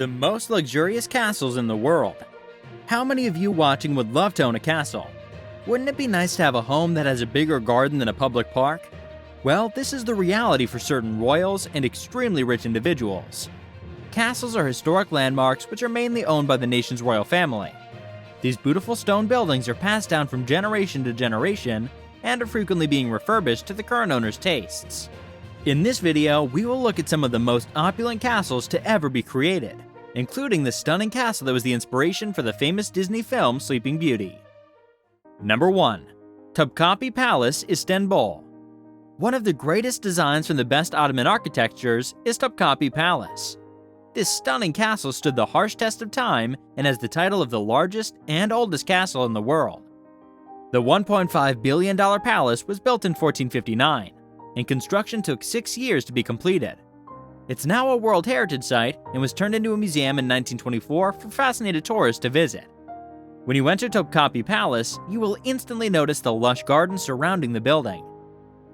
The most luxurious castles in the world. How many of you watching would love to own a castle? Wouldn't it be nice to have a home that has a bigger garden than a public park? Well, this is the reality for certain royals and extremely rich individuals. Castles are historic landmarks which are mainly owned by the nation's royal family. These beautiful stone buildings are passed down from generation to generation and are frequently being refurbished to the current owner's tastes. In this video, we will look at some of the most opulent castles to ever be created, including the stunning castle that was the inspiration for the famous Disney film Sleeping Beauty. Number 1. Topkapi Palace, Istanbul. One of the greatest designs from the best Ottoman architectures is Topkapi Palace. This stunning castle stood the harsh test of time and has the title of the largest and oldest castle in the world. The $1.5 billion palace was built in 1459, and construction took 6 years to be completed. It's now a World Heritage Site and was turned into a museum in 1924 for fascinated tourists to visit. When you enter Topkapi Palace, you will instantly notice the lush gardens surrounding the building.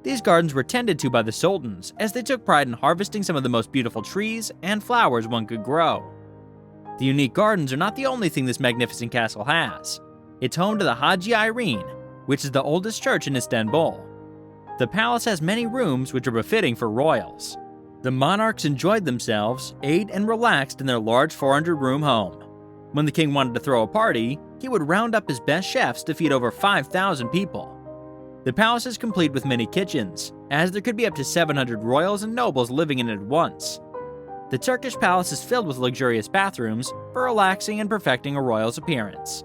These gardens were tended to by the sultans, as they took pride in harvesting some of the most beautiful trees and flowers one could grow. The unique gardens are not the only thing this magnificent castle has. It's home to the Hagia Irene, which is the oldest church in Istanbul. The palace has many rooms which are befitting for royals. The monarchs enjoyed themselves, ate, and relaxed in their large 400-room home. When the king wanted to throw a party, he would round up his best chefs to feed over 5,000 people. The palace is complete with many kitchens, as there could be up to 700 royals and nobles living in it at once. The Turkish palace is filled with luxurious bathrooms for relaxing and perfecting a royal's appearance.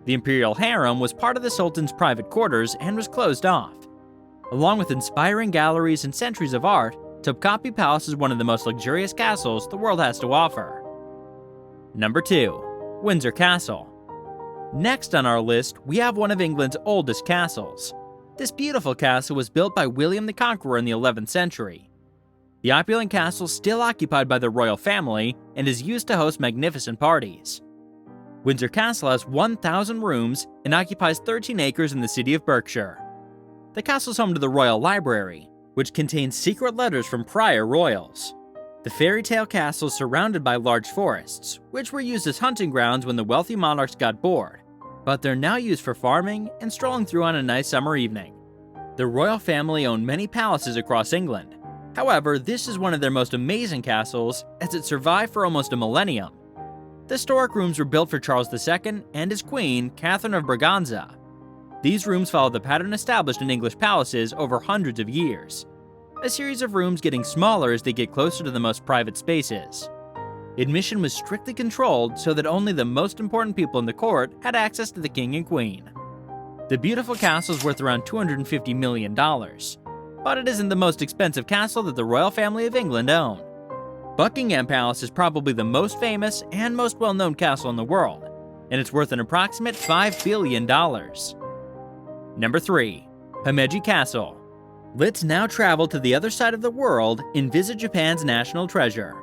The imperial harem was part of the sultan's private quarters and was closed off. Along with inspiring galleries and centuries of art, Topkapi Palace is one of the most luxurious castles the world has to offer. Number 2. Windsor Castle. Next on our list, we have one of England's oldest castles. This beautiful castle was built by William the Conqueror in the 11th century. The opulent castle is still occupied by the royal family and is used to host magnificent parties. Windsor Castle has 1,000 rooms and occupies 13 acres in the city of Berkshire. The castle is home to the Royal Library, which contains secret letters from prior royals. The fairy tale castle is surrounded by large forests, which were used as hunting grounds when the wealthy monarchs got bored, but they're now used for farming and strolling through on a nice summer evening. The royal family owned many palaces across England. However, this is one of their most amazing castles, as it survived for almost a millennium. The historic rooms were built for Charles II and his queen, Catherine of Braganza. These rooms follow the pattern established in English palaces over hundreds of years, a series of rooms getting smaller as they get closer to the most private spaces. Admission was strictly controlled so that only the most important people in the court had access to the king and queen. The beautiful castle is worth around $250 million, but it isn't the most expensive castle that the royal family of England own. Buckingham Palace is probably the most famous and most well-known castle in the world, and it's worth an approximate $5 billion. Number 3. Himeji Castle. Let's now travel to the other side of the world and visit Japan's national treasure.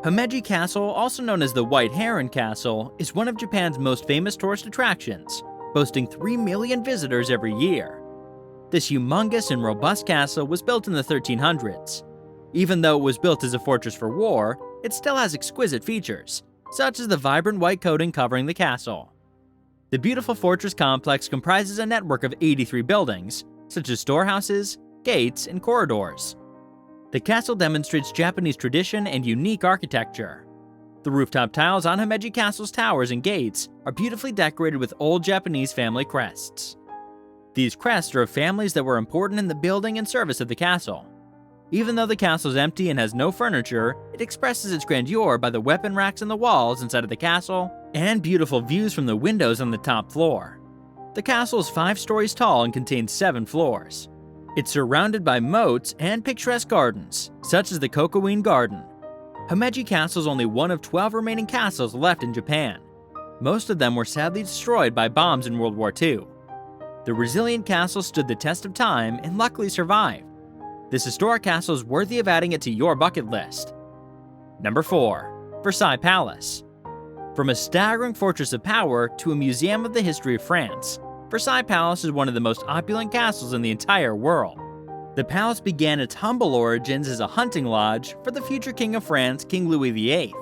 Himeji Castle, also known as the White Heron Castle, is one of Japan's most famous tourist attractions, boasting 3 million visitors every year. This humongous and robust castle was built in the 1300s. Even though it was built as a fortress for war, it still has exquisite features, such as the vibrant white coating covering the castle. The beautiful fortress complex comprises a network of 83 buildings, such as storehouses, gates, and corridors. The castle demonstrates Japanese tradition and unique architecture. The rooftop tiles on Himeji Castle's towers and gates are beautifully decorated with old Japanese family crests. These crests are of families that were important in the building and service of the castle. Even though the castle is empty and has no furniture, it expresses its grandeur by the weapon racks on the walls inside of the castle and beautiful views from the windows on the top floor. The castle is 5 stories tall and contains 7 floors. It's surrounded by moats and picturesque gardens, such as the Kokowin Garden. Himeji Castle is only one of 12 remaining castles left in Japan. Most of them were sadly destroyed by bombs in World War II. The resilient castle stood the test of time and luckily survived. This historic castle is worthy of adding it to your bucket list. Number 4. Versailles Palace. From a staggering fortress of power to a museum of the history of France, Versailles Palace is one of the most opulent castles in the entire world. The palace began its humble origins as a hunting lodge for the future King of France, King Louis VIII,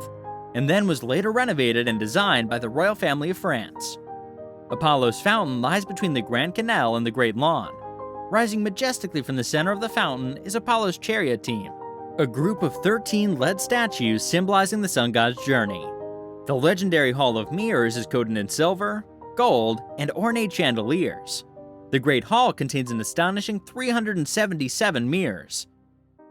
and then was later renovated and designed by the royal family of France. Apollo's fountain lies between the Grand Canal and the Great Lawn. Rising majestically from the center of the fountain is Apollo's chariot team, a group of 13 lead statues symbolizing the sun god's journey. The legendary Hall of Mirrors is coated in silver, gold, and ornate chandeliers. The Great Hall contains an astonishing 377 mirrors.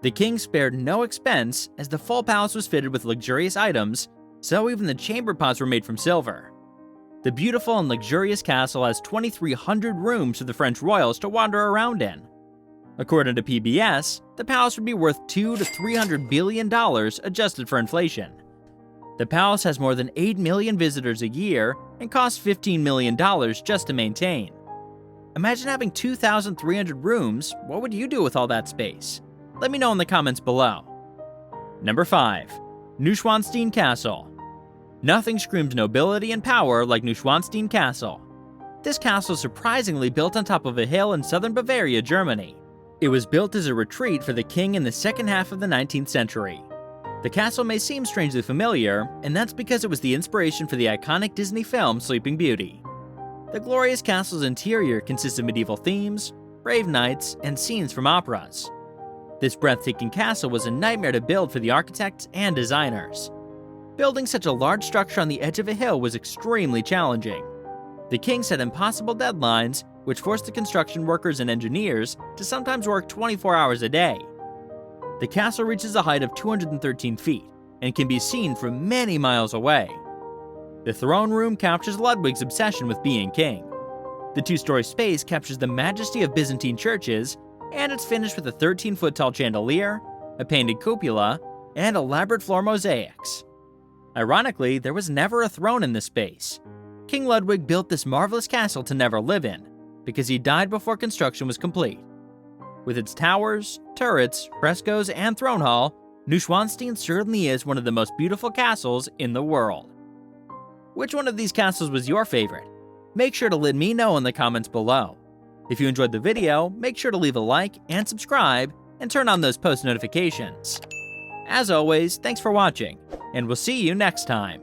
The king spared no expense as the full palace was fitted with luxurious items, so even the chamber pots were made from silver. The beautiful and luxurious castle has 2,300 rooms for the French royals to wander around in. According to PBS, the palace would be worth $200 to $300 billion adjusted for inflation. The palace has more than 8 million visitors a year and costs $15 million just to maintain. Imagine having 2,300 rooms. What would you do with all that space? Let me know in the comments below. Number 5. Neuschwanstein Castle. Nothing screams nobility and power like Neuschwanstein Castle. This castle is surprisingly built on top of a hill in southern Bavaria, Germany. It was built as a retreat for the king in the second half of the 19th century. The castle may seem strangely familiar, and that's because it was the inspiration for the iconic Disney film Sleeping Beauty. The glorious castle's interior consists of medieval themes, brave knights, and scenes from operas. This breathtaking castle was a nightmare to build for the architects and designers. Building such a large structure on the edge of a hill was extremely challenging. The king set impossible deadlines, which forced the construction workers and engineers to sometimes work 24 hours a day. The castle reaches a height of 213 feet and can be seen from many miles away. The throne room captures Ludwig's obsession with being king. The two-story space captures the majesty of Byzantine churches, and it's finished with a 13-foot-tall chandelier, a painted cupola, and elaborate floor mosaics. Ironically, there was never a throne in this space. King Ludwig built this marvelous castle to never live in, because he died before construction was complete. With its towers, turrets, frescoes, and throne hall, Neuschwanstein certainly is one of the most beautiful castles in the world. Which one of these castles was your favorite? Make sure to let me know in the comments below. If you enjoyed the video, make sure to leave a like and subscribe, and turn on those post notifications. As always, thanks for watching, and we'll see you next time.